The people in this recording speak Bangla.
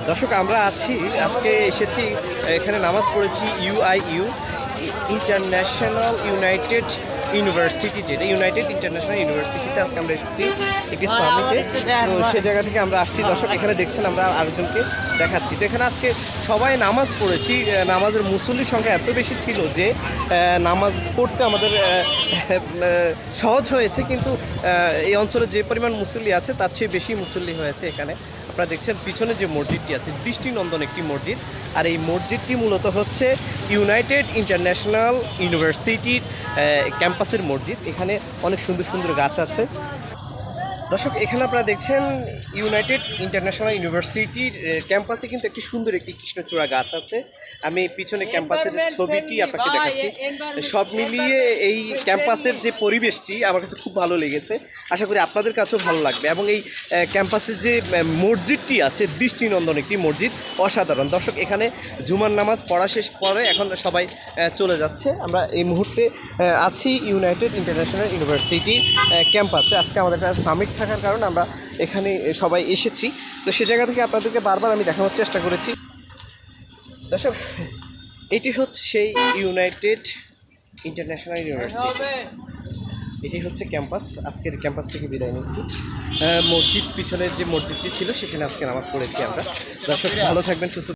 দর্শক আমরা আছি আজকে এসেছি এখানে নামাজ পড়েছি ইউআইইউ ইন্টারন্যাশনাল ইউনাইটেড ইউনিভার্সিটি, যেটা ইউনাইটেড ইন্টারন্যাশনাল ইউনিভার্সিটিতে আজকে আমরা এসেছি একটি সামিটে। তো সে জায়গা থেকে আমরা আসছি। দর্শক এখানে দেখছেন আমরা আরেকজনকে দেখাচ্ছি। তো এখানে আজকে সবাই নামাজ পড়েছি। নামাজের মুসল্লির সংখ্যা এত বেশি ছিল যে নামাজ পড়তে আমাদের সহজ হয়েছে, কিন্তু এই অঞ্চলে যে পরিমাণ মুসল্লি আছে তার চেয়ে বেশি মুসল্লি হয়েছে এখানে। আপনারা দেখছেন পিছনে যে মসজিদটি আছে দৃষ্টিনন্দন একটি মসজিদ, আর এই মসজিদটি মূলত হচ্ছে ইউনাইটেড ইন্টারন্যাশনাল ইউনিভার্সিটির ক্যাম্পাসের মসজিদ। এখানে অনেক সুন্দর সুন্দর গাছ আছে। দর্শক এখানে আপনারা দেখছেন ইউনাইটেড ইন্টারন্যাশনাল ইউনিভার্সিটির ক্যাম্পাসে কিন্তু একটি সুন্দর একটি কৃষ্ণচূড়া গাছ আছে। আমি পিছনে ক্যাম্পাসের ছবিটি আপনাকে দেখাচ্ছি। সব মিলিয়ে এই ক্যাম্পাসের যে পরিবেশটি আমার কাছে খুব ভালো লেগেছে, আশা করি আপনাদের কাছেও ভালো লাগবে। এবং এই ক্যাম্পাসের যে মসজিদটি আছে দৃষ্টিনন্দন একটি মসজিদ, অসাধারণ। দর্শক এখানে জুমার নামাজ পড়া শেষ পরে এখন সবাই চলে যাচ্ছে। আমরা এই মুহূর্তে আছি ইউনাইটেড ইন্টারন্যাশনাল ইউনিভার্সিটি ক্যাম্পাসে। আজকে আমাদের একটা সামিট থাকার কারণে আমরা এখানে সবাই এসেছি। তো সে জায়গা থেকে আপনাদেরকে বারবার আমি দেখানোর চেষ্টা করেছি। দর্শক এটি হচ্ছে সেই ইউনাইটেড ইন্টারন্যাশনাল ইউনিভার্সিটি, এটি হচ্ছে ক্যাম্পাস। আজকের ক্যাম্পাস থেকে বিদায় নিচ্ছি। মসজিদ পিছনের যে মসজিদটি ছিল সেখানে আজকে নামাজ পড়েছি আমরা। দর্শক ভালো থাকবেন, সুস্থ